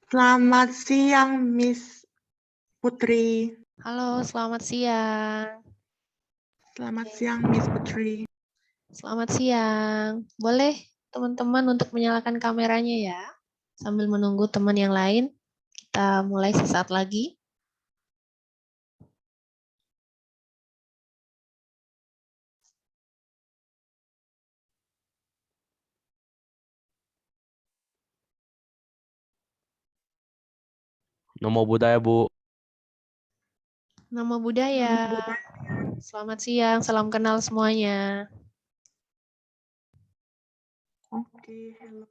Selamat siang, Miss Putri. Halo, selamat siang. Selamat siang, Miss Putri. Selamat siang. Boleh teman-teman untuk menyalakan kameranya ya. Sambil menunggu teman yang lain, kita mulai sesaat lagi. Namo Buddhaya, Bu. Nama budaya. Selamat siang, salam kenal semuanya. Oke, hello.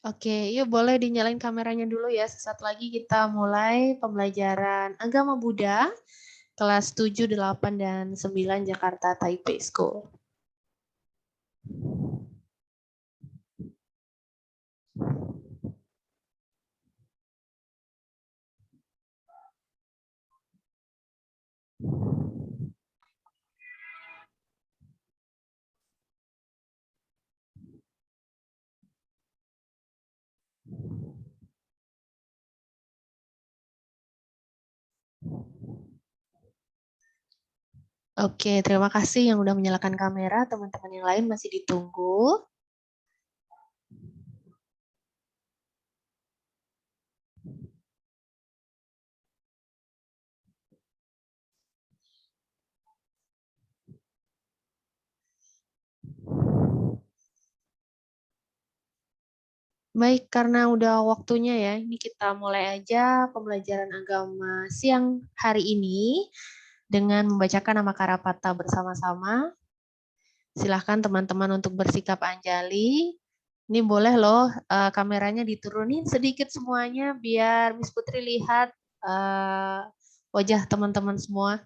Oke, yuk boleh dinyalain kameranya dulu ya. Sesaat lagi kita mulai pembelajaran Agama Buddha kelas 7, 8, dan 9 Jakarta Taipei School. Oke, terima kasih yang udah menyalakan kamera. Teman-teman yang lain masih ditunggu. Baik, karena udah waktunya ya, ini kita mulai aja pembelajaran agama siang hari ini dengan membacakan nama Karapata bersama-sama. Silahkan teman-teman untuk bersikap anjali. Ini boleh loh kameranya diturunin sedikit semuanya biar Miss Putri lihat wajah teman-teman semua.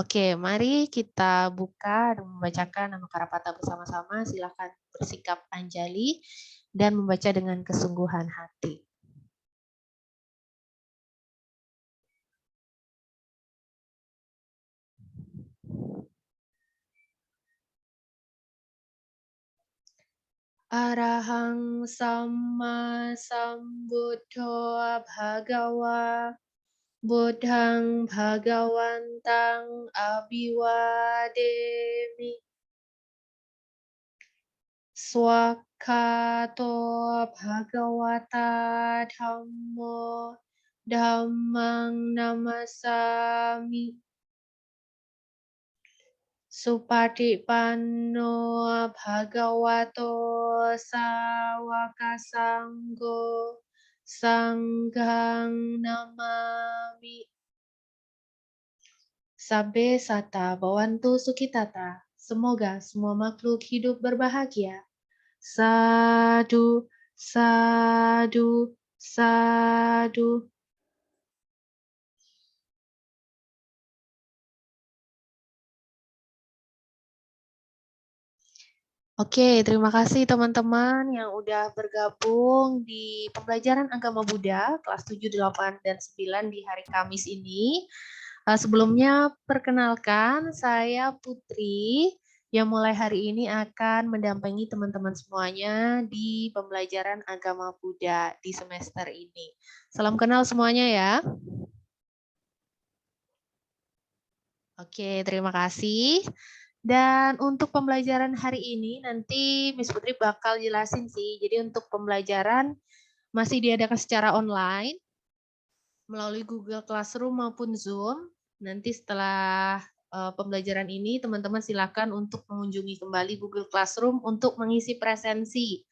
Oke, mari kita buka dan membacakan nama Karapata bersama-sama. Silakan bersikap anjali dan membaca dengan kesungguhan hati. Arahang Samma Sambuddho Bhagawa Buddhang Bhagawantang Abhiwademi Swakato Bhagawata Dhammo Dhammang Namasami Supatipanno Bhagavato Sawaka Sanggo Sanghang Namami. Sabbe Sata Bawantu Sukitata. Semoga semua makhluk hidup berbahagia. Sadu, sadu, sadu. Oke, terima kasih teman-teman yang udah bergabung di pembelajaran Agama Buddha kelas 7, 8, dan 9 di hari Kamis ini. Sebelumnya perkenalkan saya Putri yang mulai hari ini akan mendampingi teman-teman semuanya di pembelajaran Agama Buddha di semester ini. Salam kenal semuanya ya. Oke, terima kasih. Dan untuk pembelajaran hari ini nanti Miss Putri bakal jelasin sih. Jadi untuk pembelajaran masih diadakan secara online melalui Google Classroom maupun Zoom. Nanti setelah pembelajaran ini teman-teman silakan untuk mengunjungi kembali Google Classroom untuk mengisi presensi.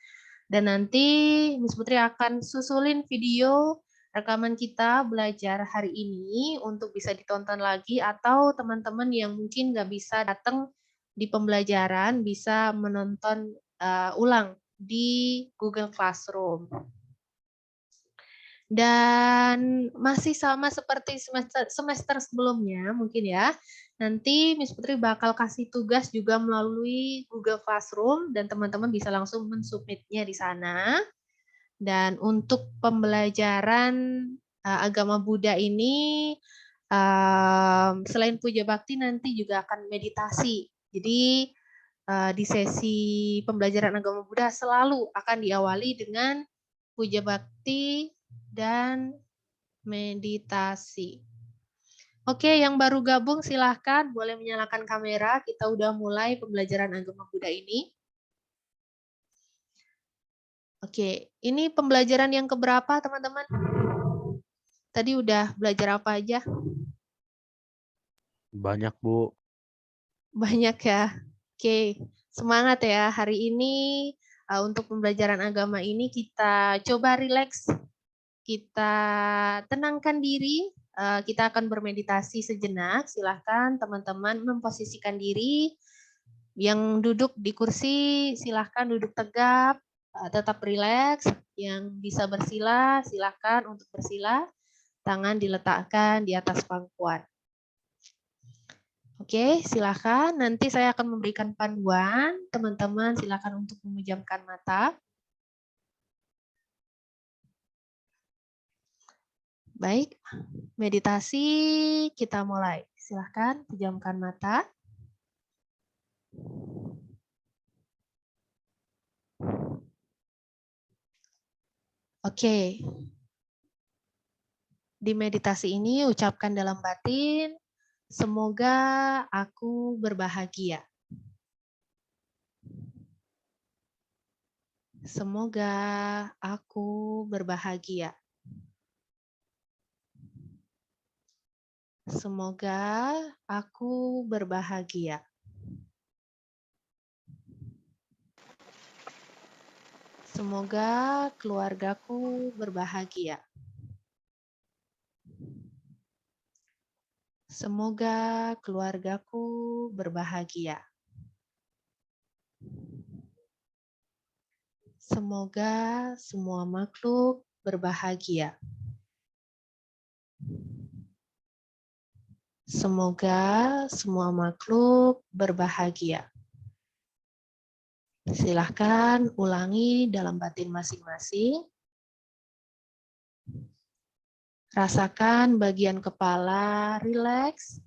Dan nanti Miss Putri akan susulin video rekaman kita belajar hari ini untuk bisa ditonton lagi atau teman-teman yang mungkin nggak bisa datang di pembelajaran bisa menonton ulang di Google Classroom. Dan masih sama seperti semester sebelumnya mungkin ya. Nanti Miss Putri bakal kasih tugas juga melalui Google Classroom dan teman-teman bisa langsung mensubmitnya di sana. Dan untuk pembelajaran agama Buddha ini selain puja bakti nanti juga akan meditasi. Jadi di sesi pembelajaran agama Buddha selalu akan diawali dengan puja bakti dan meditasi. Oke, yang baru gabung silahkan boleh menyalakan kamera. Kita udah mulai pembelajaran agama Buddha ini. Oke, ini pembelajaran yang keberapa teman-teman? Tadi udah belajar apa aja? Banyak, Bu. Banyak ya. Oke, semangat ya. Hari ini untuk pembelajaran agama ini kita coba rileks. Kita tenangkan diri. Kita akan bermeditasi sejenak. Silahkan teman-teman memposisikan diri. Yang duduk di kursi silahkan duduk tegap, tetap rileks. Yang bisa bersila silahkan untuk bersila. Tangan diletakkan di atas pangkuan. Oke, silakan. Nanti saya akan memberikan panduan. Teman-teman silakan untuk memejamkan mata. Baik, meditasi kita mulai. Silakan pejamkan mata. Oke. Di meditasi ini ucapkan dalam batin, semoga aku berbahagia. Semoga aku berbahagia. Semoga aku berbahagia. Semoga keluargaku berbahagia. Semoga keluargaku berbahagia. Semoga semua makhluk berbahagia. Semoga semua makhluk berbahagia. Silahkan ulangi dalam batin masing-masing. Rasakan bagian kepala rileks.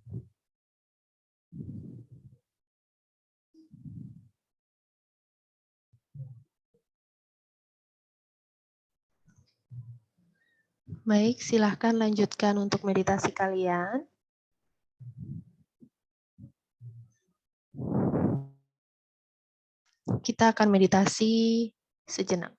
Baik, silahkan lanjutkan untuk meditasi kalian. Kita akan meditasi sejenak.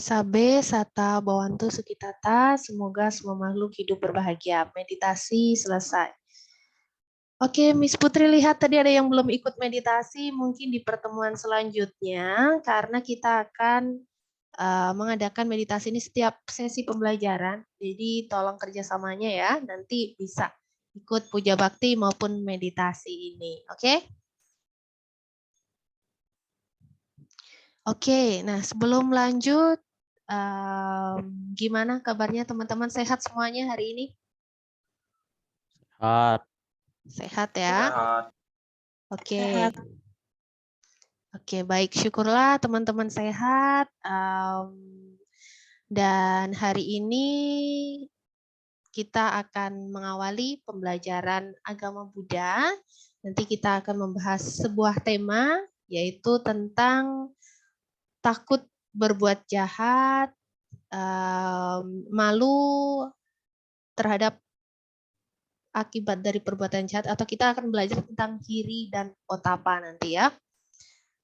Sabe, Sata, Bawantu, Sukitata, semoga semua makhluk hidup berbahagia. Meditasi selesai. Oke, Miss Putri lihat tadi ada yang belum ikut meditasi, mungkin di pertemuan selanjutnya, karena kita akan mengadakan meditasi ini setiap sesi pembelajaran, jadi tolong kerjasamanya ya, nanti bisa ikut puja bakti maupun meditasi ini, oke? Oke, nah sebelum lanjut, gimana kabarnya teman-teman, sehat semuanya hari ini? Sehat. Sehat ya? Sehat. Oke. Sehat. Oke, baik. Syukurlah teman-teman sehat. Dan hari ini kita akan mengawali pembelajaran agama Buddha. Nanti kita akan membahas sebuah tema, yaitu tentang takut berbuat jahat, malu terhadap akibat dari perbuatan jahat, atau kita akan belajar tentang hiri dan otapa nanti ya.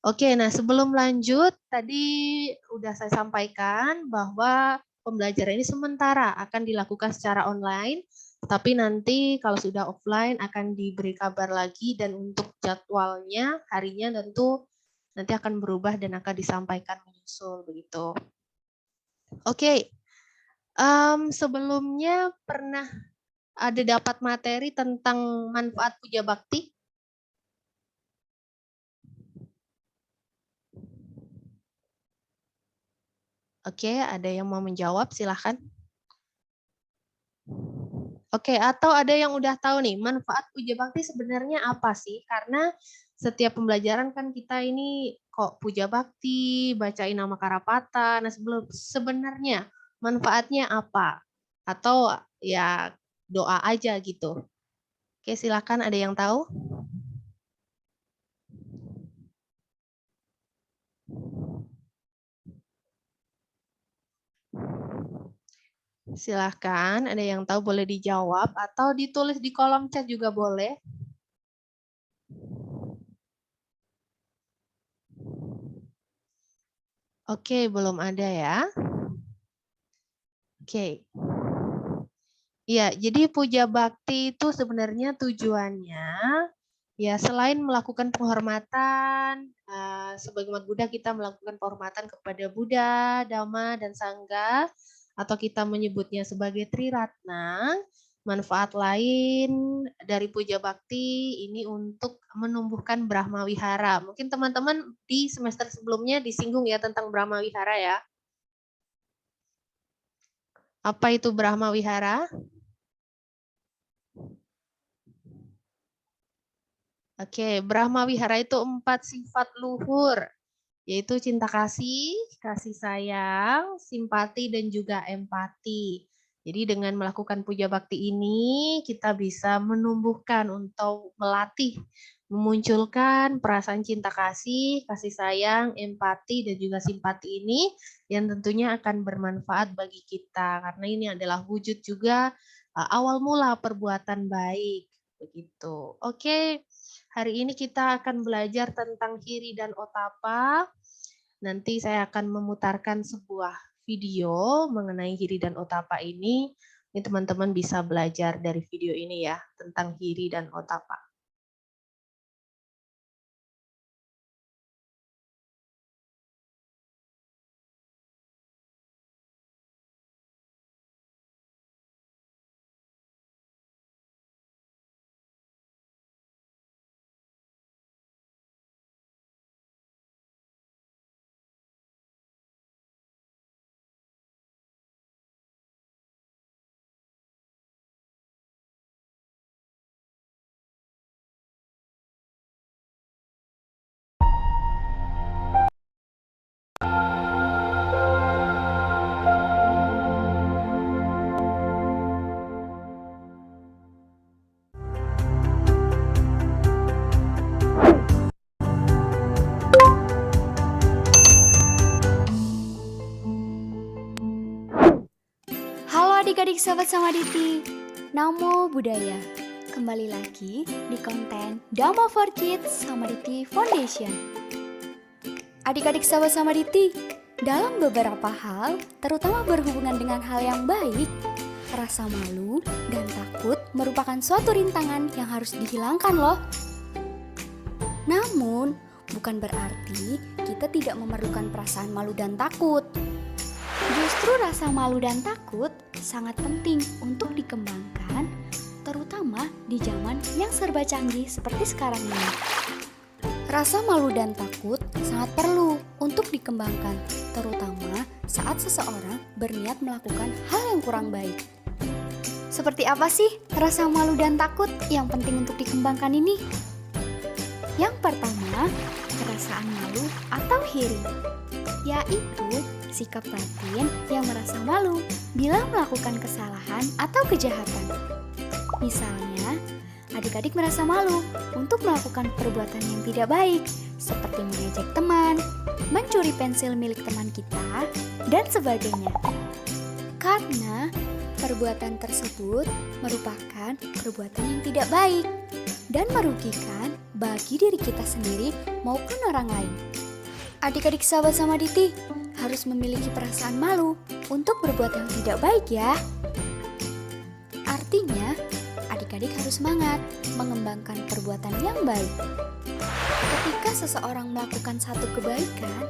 Oke, nah sebelum lanjut, tadi udah saya sampaikan bahwa pembelajaran ini sementara akan dilakukan secara online, tapi nanti kalau sudah offline akan diberi kabar lagi, dan untuk jadwalnya, harinya tentu nanti akan berubah dan akan disampaikan menyusul begitu. Oke, sebelumnya pernah ada dapat materi tentang manfaat puja bakti? Oke, ada yang mau menjawab? Silahkan. Oke, atau ada yang udah tahu nih, manfaat puja bakti sebenarnya apa sih? Karena setiap pembelajaran kan kita ini kok puja bakti, bacain nama Karapata. Nah, sebenarnya manfaatnya apa? Atau ya doa aja gitu. Oke, silakan, ada yang tahu? Silahkan, ada yang tahu boleh dijawab atau ditulis di kolom chat juga boleh. Oke, belum ada ya. Oke. Ya, jadi puja bakti itu sebenarnya tujuannya ya selain melakukan penghormatan sebagai umat Buddha, kita melakukan penghormatan kepada Buddha, Dhamma, dan Sangha, atau kita menyebutnya sebagai Triratna. Manfaat lain dari puja bakti ini untuk menumbuhkan Brahma Wihara. Mungkin teman-teman di semester sebelumnya disinggung ya tentang Brahma Wihara ya. Apa itu Brahma Wihara? Oke, Brahma Wihara itu 4 sifat luhur, yaitu cinta kasih, kasih sayang, simpati, dan juga empati. Jadi dengan melakukan puja bakti ini, kita bisa menumbuhkan untuk melatih, memunculkan perasaan cinta kasih, kasih sayang, empati, dan juga simpati ini yang tentunya akan bermanfaat bagi kita. Karena ini adalah wujud juga awal mula perbuatan baik. Begitu. Oke. Hari ini kita akan belajar tentang hiri dan otapa. Nanti saya akan memutarkan sebuah video mengenai hiri dan otapa ini. Ini teman-teman bisa belajar dari video ini ya, tentang hiri dan otapa. Adik-adik sahabat Samaditi, Namo Buddhaya. Kembali lagi di konten Dhamma for Kids Samaditi Foundation. Adik-adik sahabat Samaditi, dalam beberapa hal, terutama berhubungan dengan hal yang baik, rasa malu dan takut merupakan suatu rintangan yang harus dihilangkan loh. Namun, bukan berarti kita tidak memerlukan perasaan malu dan takut. Justru rasa malu dan takut sangat penting untuk dikembangkan, terutama di zaman yang serba canggih seperti sekarang ini. Rasa malu dan takut sangat perlu untuk dikembangkan, terutama saat seseorang berniat melakukan hal yang kurang baik. Seperti apa sih rasa malu dan takut yang penting untuk dikembangkan ini? Yang pertama, perasaan malu atau hiri, yaitu sikap batin yang merasa malu bila melakukan kesalahan atau kejahatan. Misalnya, adik-adik merasa malu untuk melakukan perbuatan yang tidak baik, seperti mengejek teman, mencuri pensil milik teman kita, dan sebagainya. Karena perbuatan tersebut merupakan perbuatan yang tidak baik dan merugikan bagi diri kita sendiri maupun orang lain. Adik-adik sahabat Samaditi harus memiliki perasaan malu untuk berbuat yang tidak baik ya. Artinya, adik-adik harus semangat mengembangkan perbuatan yang baik. Ketika seseorang melakukan satu kebaikan,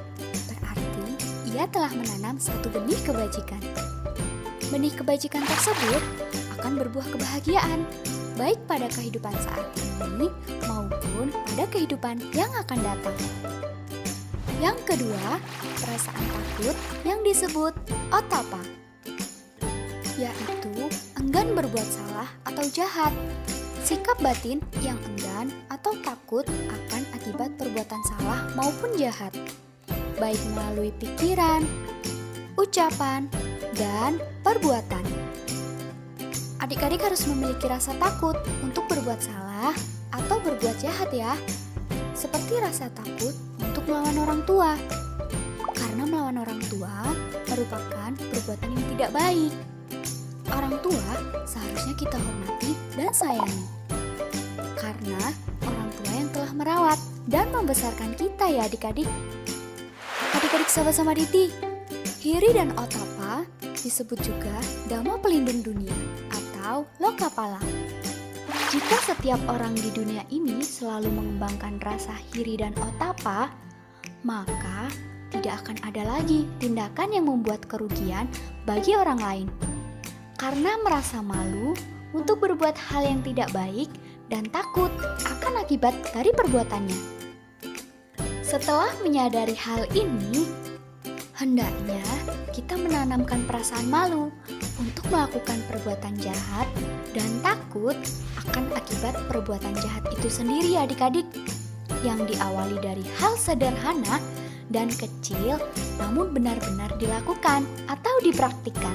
berarti ia telah menanam satu benih kebajikan. Benih kebajikan tersebut akan berbuah kebahagiaan, baik pada kehidupan saat ini maupun pada kehidupan yang akan datang. Yang kedua, perasaan takut yang disebut otapa, yaitu enggan berbuat salah atau jahat. Sikap batin yang enggan atau takut akan akibat perbuatan salah maupun jahat, baik melalui pikiran, ucapan, dan perbuatan. Adik-adik harus memiliki rasa takut untuk berbuat salah atau berbuat jahat ya. Seperti rasa takut untuk melawan orang tua. Karena melawan orang tua merupakan perbuatan yang tidak baik. Orang tua seharusnya kita hormati dan sayangi. Karena orang tua yang telah merawat dan membesarkan kita ya adik-adik. Adik-adik sahabat Samaditi, hiri dan otapa disebut juga dhamma pelindung dunia atau lokapala. Jika setiap orang di dunia ini selalu mengembangkan rasa hiri dan otapa, maka tidak akan ada lagi tindakan yang membuat kerugian bagi orang lain. Karena merasa malu untuk berbuat hal yang tidak baik dan takut akan akibat dari perbuatannya. Setelah menyadari hal ini, hendaknya kita menanamkan perasaan malu untuk melakukan perbuatan jahat dan takut akan akibat perbuatan jahat itu sendiri adik-adik, yang diawali dari hal sederhana dan kecil namun benar-benar dilakukan atau dipraktikkan.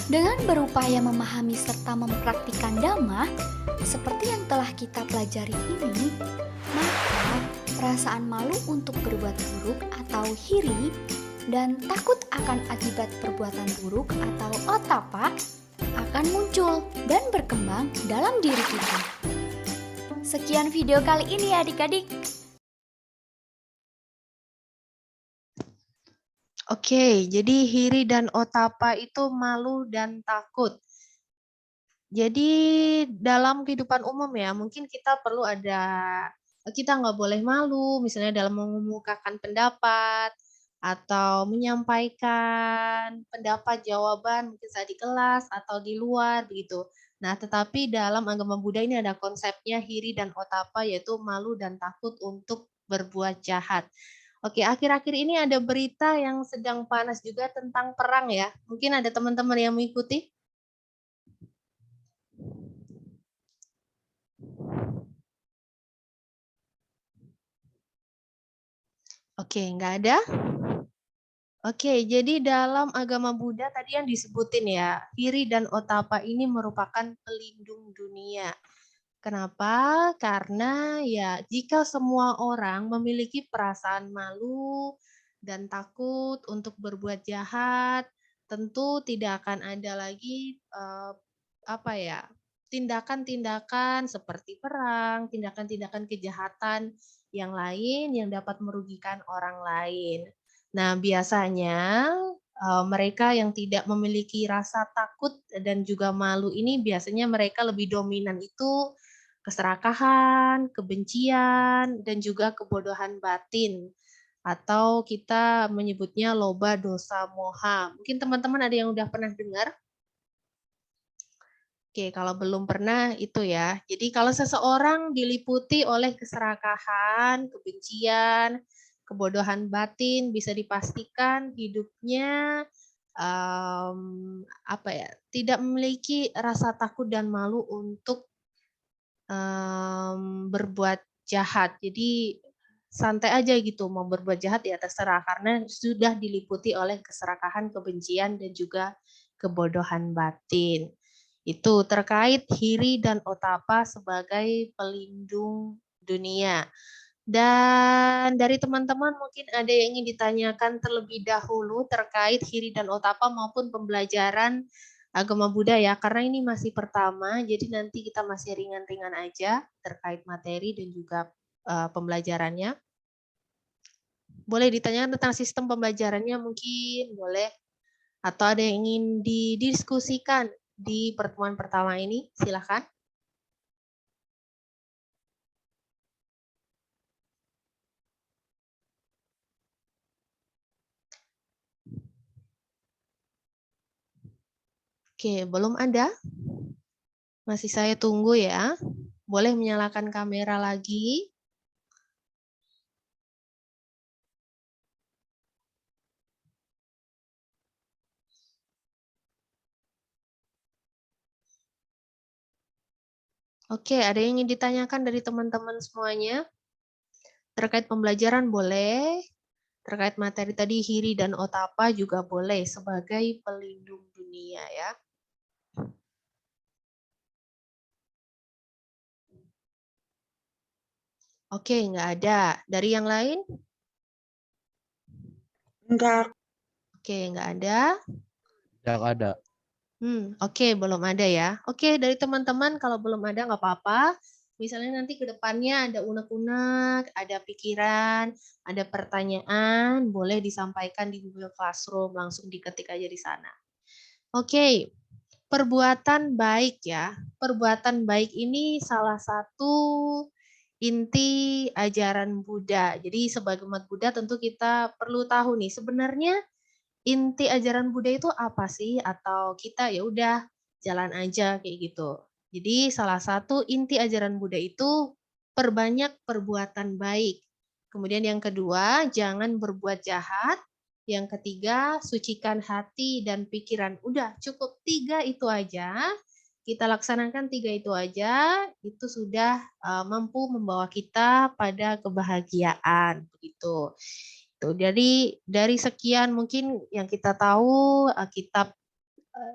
Dengan berupaya memahami serta mempraktikkan dhamma seperti yang telah kita pelajari ini, maka perasaan malu untuk berbuat buruk atau hiri dan takut akan akibat perbuatan buruk atau otapa akan muncul dan berkembang dalam diri kita. Sekian video kali ini adik-adik. Oke, jadi hiri dan otapa itu malu dan takut. Jadi dalam kehidupan umum ya, mungkin kita nggak boleh malu, misalnya dalam mengemukakan pendapat, atau menyampaikan pendapat jawaban mungkin saat di kelas atau di luar begitu. Nah, tetapi dalam agama Buddha ini ada konsepnya hiri dan otapa, yaitu malu dan takut untuk berbuat jahat. Oke, akhir-akhir ini ada berita yang sedang panas juga tentang perang ya. Mungkin ada teman-teman yang mengikuti? Oke, nggak ada? Oke, jadi dalam agama Buddha tadi yang disebutin ya, hiri dan otapa ini merupakan pelindung dunia. Kenapa? Karena ya jika semua orang memiliki perasaan malu dan takut untuk berbuat jahat, tentu tidak akan ada lagi tindakan-tindakan seperti perang, tindakan-tindakan kejahatan yang lain yang dapat merugikan orang lain. Nah, biasanya mereka yang tidak memiliki rasa takut dan juga malu ini biasanya mereka lebih dominan itu keserakahan, kebencian, dan juga kebodohan batin. Atau kita menyebutnya loba, dosa, moha. Mungkin teman-teman ada yang udah pernah dengar? Oke, kalau belum pernah itu ya. Jadi kalau seseorang diliputi oleh keserakahan, kebencian, kebodohan batin, bisa dipastikan hidupnya tidak memiliki rasa takut dan malu untuk berbuat jahat. Jadi santai aja gitu, mau berbuat jahat ya terserah karena sudah diliputi oleh keserakahan, kebencian dan juga kebodohan batin. Itu terkait hiri dan otapa sebagai pelindung dunia. Dan dari teman-teman mungkin ada yang ingin ditanyakan terlebih dahulu terkait hiri dan otapa maupun pembelajaran agama Buddha ya, karena ini masih pertama, jadi nanti kita masih ringan-ringan aja terkait materi dan juga pembelajarannya. Boleh ditanyakan tentang sistem pembelajarannya mungkin, boleh. Atau ada yang ingin didiskusikan di pertemuan pertama ini, silakan. Oke, belum ada? Masih saya tunggu ya. Boleh menyalakan kamera lagi. Oke, ada yang ingin ditanyakan dari teman-teman semuanya? Terkait pembelajaran boleh. Terkait materi tadi hiri dan otapa juga boleh sebagai pelindung dunia ya. Oke, nggak ada. Dari yang lain? Enggak. Oke, nggak ada. Tidak ada. Oke, belum ada ya. Oke, dari teman-teman kalau belum ada nggak apa-apa. Misalnya nanti ke depannya ada unek-unek, ada pikiran, ada pertanyaan, boleh disampaikan di Google Classroom, langsung diketik aja di sana. Oke, perbuatan baik ya. Perbuatan baik ini salah satu inti ajaran Buddha. Jadi sebagai umat Buddha tentu kita perlu tahu nih sebenarnya inti ajaran Buddha itu apa sih? Atau kita ya udah jalan aja kayak gitu. Jadi salah satu inti ajaran Buddha itu perbanyak perbuatan baik. Kemudian yang kedua, jangan berbuat jahat. Yang ketiga, sucikan hati dan pikiran. Udah cukup 3 itu aja. Kita laksanakan 3 itu aja, itu sudah mampu membawa kita pada kebahagiaan begitu. Tuh, jadi dari sekian mungkin yang kita tahu kitab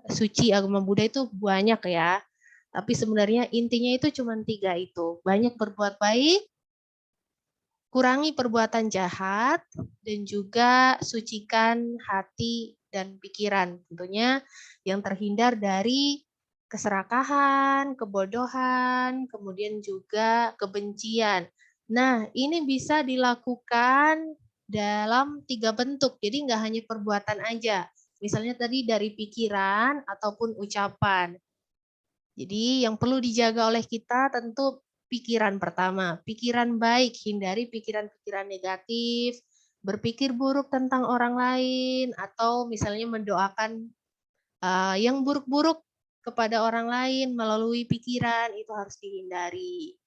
suci agama Buddha itu banyak ya. Tapi sebenarnya intinya itu cuma 3 itu. Banyak berbuat baik, kurangi perbuatan jahat, dan juga sucikan hati dan pikiran. Tentunya yang terhindar dari keserakahan, kebodohan, kemudian juga kebencian. Nah, ini bisa dilakukan dalam 3 bentuk. Jadi nggak hanya perbuatan aja. Misalnya tadi dari pikiran ataupun ucapan. Jadi yang perlu dijaga oleh kita tentu pikiran pertama. Pikiran baik, hindari pikiran-pikiran negatif, berpikir buruk tentang orang lain, atau misalnya mendoakan yang buruk-buruk kepada orang lain melalui pikiran, itu harus dihindari.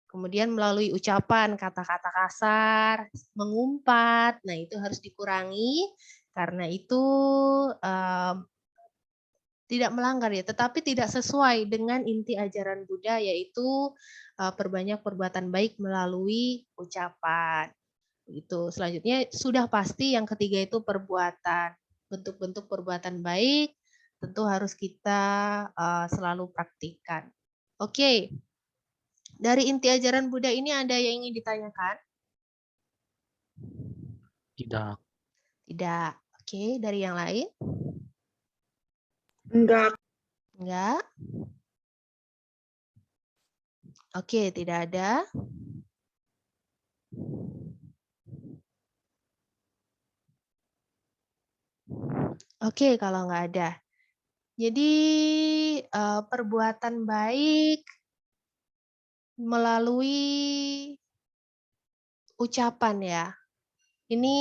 Kemudian melalui ucapan, kata-kata kasar, mengumpat, nah itu harus dikurangi, karena itu tidak melanggar ya, tetapi tidak sesuai dengan inti ajaran Buddha, yaitu perbanyak perbuatan baik melalui ucapan. Itu selanjutnya sudah pasti yang ketiga itu perbuatan. Bentuk-bentuk perbuatan baik tentu harus kita selalu praktikkan. Oke, dari inti ajaran Buddha ini ada yang ingin ditanyakan? Tidak. Tidak. Oke, dari yang lain? Enggak. Enggak. Oke, tidak ada. Oke, kalau nggak ada. Jadi perbuatan baik melalui ucapan ya. Ini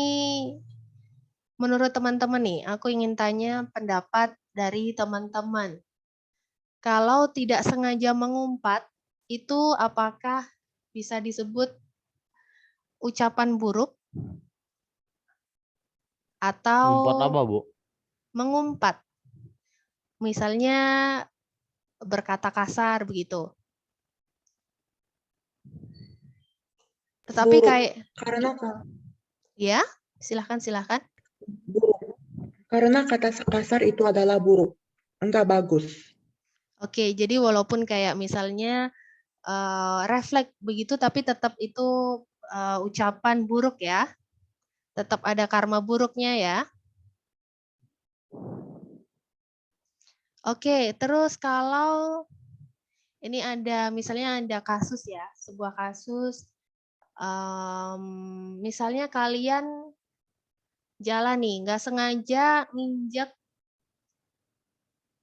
menurut teman-teman nih, aku ingin tanya pendapat dari teman-teman. Kalau tidak sengaja mengumpat, itu apakah bisa disebut ucapan buruk? Atau Empat apa, Bu? mengumpat? Misalnya berkata kasar begitu. Tetapi Buruk. kayak, Karena ya, silahkan. buruk. Karena kata kasar itu adalah buruk. Enggak bagus. Oke, jadi walaupun kayak misalnya refleks begitu, tapi tetap itu ucapan buruk ya. Tetap ada karma buruknya ya. Oke, terus kalau ini ada misalnya ada kasus ya, sebuah kasus, misalnya kalian jalan nih, nggak sengaja nginjak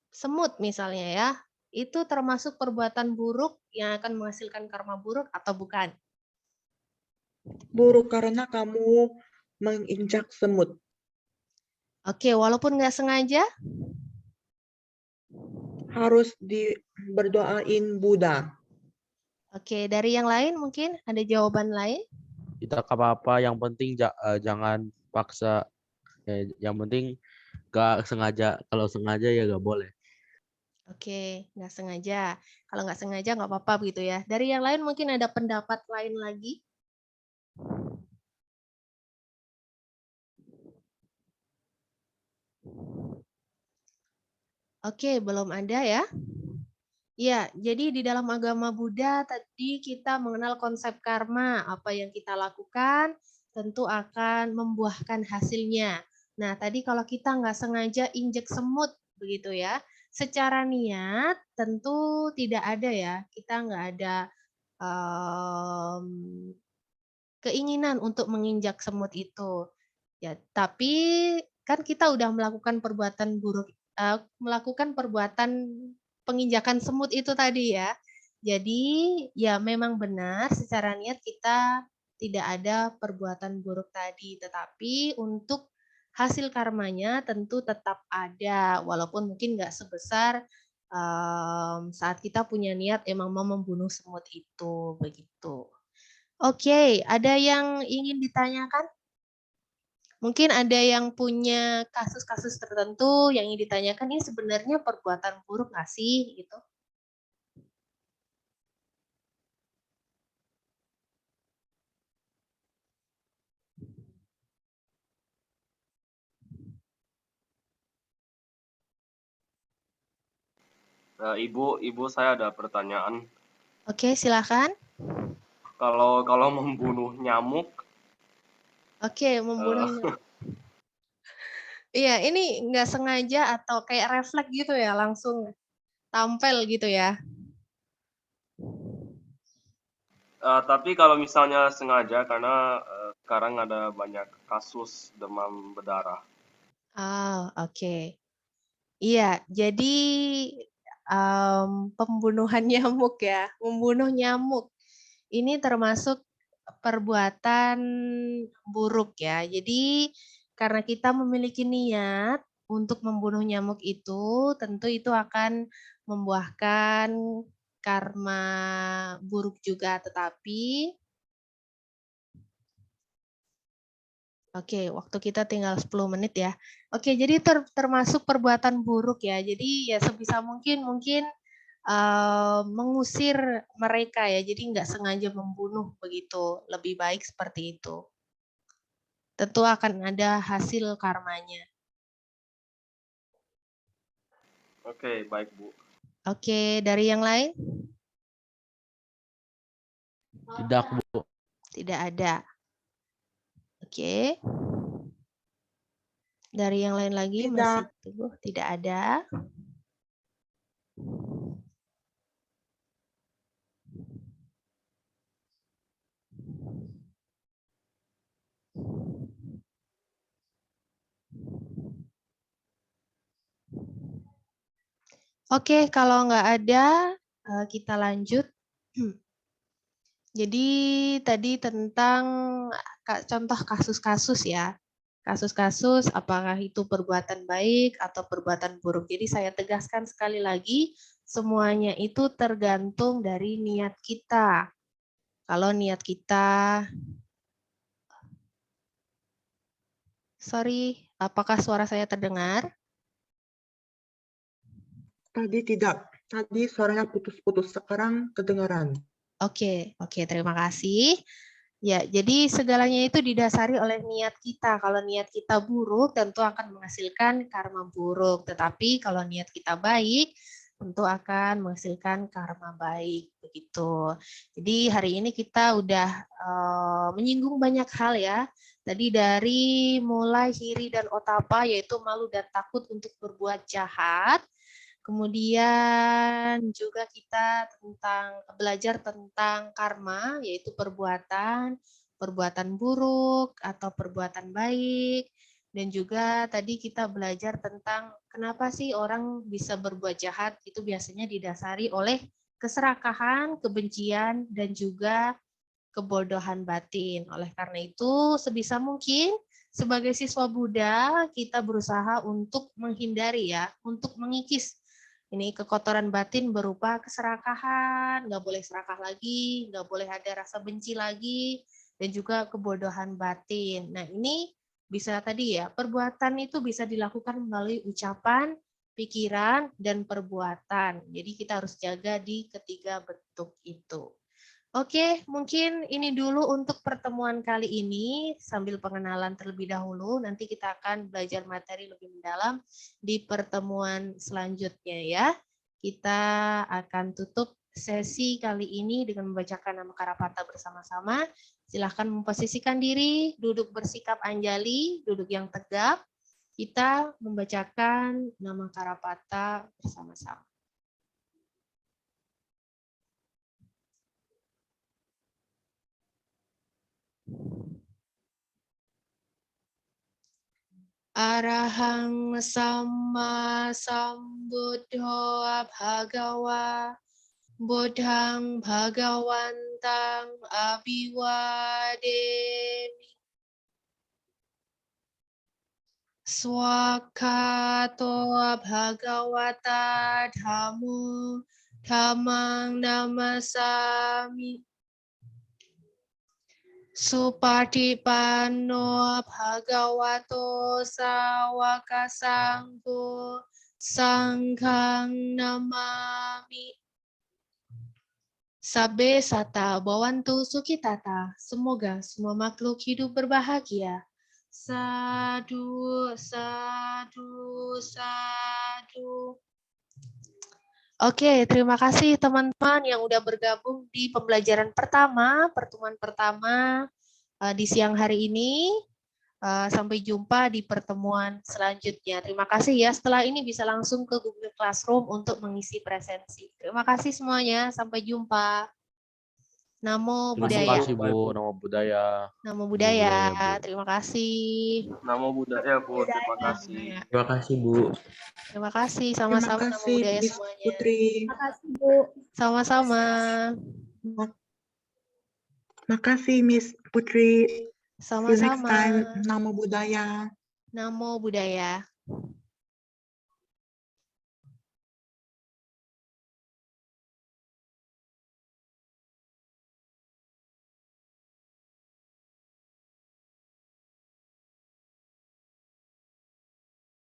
semut misalnya ya, itu termasuk perbuatan buruk yang akan menghasilkan karma buruk atau bukan? Buruk karena kamu menginjak semut. Oke, walaupun nggak sengaja, Harus berdoain Buddha. oke, dari yang lain mungkin ada jawaban lain? Tidak apa-apa, yang penting jangan paksa. Yang penting gak sengaja. Kalau sengaja ya gak boleh. Oke, nggak sengaja. Kalau nggak sengaja nggak apa-apa gitu ya. Dari yang lain mungkin ada pendapat lain lagi? Oke, belum ada ya. Ya, jadi di dalam agama Buddha tadi kita mengenal konsep karma. Apa yang kita lakukan tentu akan membuahkan hasilnya. Nah, tadi kalau kita nggak sengaja injek semut begitu ya, secara niat tentu tidak ada ya. Kita nggak ada keinginan untuk menginjak semut itu. Ya, tapi kan kita udah melakukan perbuatan buruk, melakukan perbuatan penginjakan semut itu tadi ya. Jadi ya memang benar secara niat kita tidak ada perbuatan buruk tadi, tetapi untuk hasil karmanya tentu tetap ada, walaupun mungkin nggak sebesar saat kita punya niat emang mau membunuh semut itu, begitu. Oke, ada yang ingin ditanyakan? Mungkin ada yang punya kasus-kasus tertentu yang ingin ditanyakan, ini sebenarnya perbuatan buruk nggak sih? Gitu. Ibu saya ada pertanyaan. Oke, silakan. Kalau membunuh nyamuk, Oke, membunuhnya. Iya, ini nggak sengaja atau kayak refleks gitu ya, langsung tampil gitu ya. tapi kalau misalnya sengaja karena sekarang ada banyak kasus demam berdarah. Oh, oke. Iya, jadi pembunuhan nyamuk ya, membunuh nyamuk. Ini termasuk perbuatan buruk ya. Jadi karena kita memiliki niat untuk membunuh nyamuk itu, tentu itu akan membuahkan karma buruk juga. Tetapi, oke, waktu kita tinggal 10 menit ya. Oke, jadi termasuk perbuatan buruk ya. Jadi ya sebisa mungkin mengusir mereka ya. Jadi nggak sengaja membunuh begitu. Lebih baik seperti itu. Tentu akan ada hasil karmanya. Oke, baik Bu. Oke, dari yang lain? Tidak, Bu. Tidak ada. Oke. Dari yang lain lagi Tidak. masih tunggu, tidak ada. Oke, kalau nggak ada, kita lanjut. Jadi tadi tentang contoh kasus-kasus ya. Kasus-kasus apakah itu perbuatan baik atau perbuatan buruk. Jadi saya tegaskan sekali lagi, semuanya itu tergantung dari niat kita. Kalau niat kita, sorry, apakah suara saya terdengar? Tadi tidak. Tadi suaranya putus-putus. Sekarang kedengaran. Oke, terima kasih. Ya, jadi segalanya itu didasari oleh niat kita. Kalau niat kita buruk, tentu akan menghasilkan karma buruk. Tetapi kalau niat kita baik, tentu akan menghasilkan karma baik. Begitu. Jadi hari ini kita udah menyinggung banyak hal ya. Tadi dari mulai hiri dan otapa, yaitu malu dan takut untuk berbuat jahat. Kemudian juga kita belajar tentang karma, yaitu perbuatan buruk atau perbuatan baik. Dan juga tadi kita belajar tentang kenapa sih orang bisa berbuat jahat, itu biasanya didasari oleh keserakahan, kebencian, dan juga kebodohan batin. Oleh karena itu, sebisa mungkin sebagai siswa Buddha, kita berusaha untuk menghindari ya, untuk mengikis ini kekotoran batin berupa keserakahan, nggak boleh serakah lagi, nggak boleh ada rasa benci lagi, dan juga kebodohan batin. Nah ini bisa tadi ya, perbuatan itu bisa dilakukan melalui ucapan, pikiran, dan perbuatan. Jadi kita harus jaga di ketiga bentuk itu. Oke, mungkin ini dulu untuk pertemuan kali ini, sambil pengenalan terlebih dahulu, nanti kita akan belajar materi lebih mendalam di pertemuan selanjutnya ya. Kita akan tutup sesi kali ini dengan membacakan nama Karapata bersama-sama. Silahkan memposisikan diri, duduk bersikap anjali, duduk yang tegap. Kita membacakan nama Karapata bersama-sama. Arahang Samma Sambuddho Bhagawa Buddhang Bhagawantang Abhiwademi Swakato Bhagawata Dhammo Dhammang Namasami Supatipanno Bhagavato Sawaka Sangho Sanghang Namami. Sabbe sata bawantu sukitata. Semoga semua makhluk hidup berbahagia. Sadu, sadu, sadu. Oke, terima kasih teman-teman yang udah bergabung di pembelajaran pertama, pertemuan pertama di siang hari ini. Sampai jumpa di pertemuan selanjutnya. Terima kasih ya. Setelah ini bisa langsung ke Google Classroom untuk mengisi presensi. Terima kasih semuanya. Sampai jumpa. Namo Terima Buddhaya. kasih Bu, nama budaya. Namo Namo Buddhaya. budaya, Bu. Terima kasih. Namo Buddhaya, Bu. Terima kasih. Terima kasih Bu. Terima kasih. Terima Sama-sama Namo kasih, Buddhaya Miss semuanya. Putri. Sama-sama. Makasih, Miss Putri. See you next Sama-sama. time. Namo Buddhaya. Namo Buddhaya.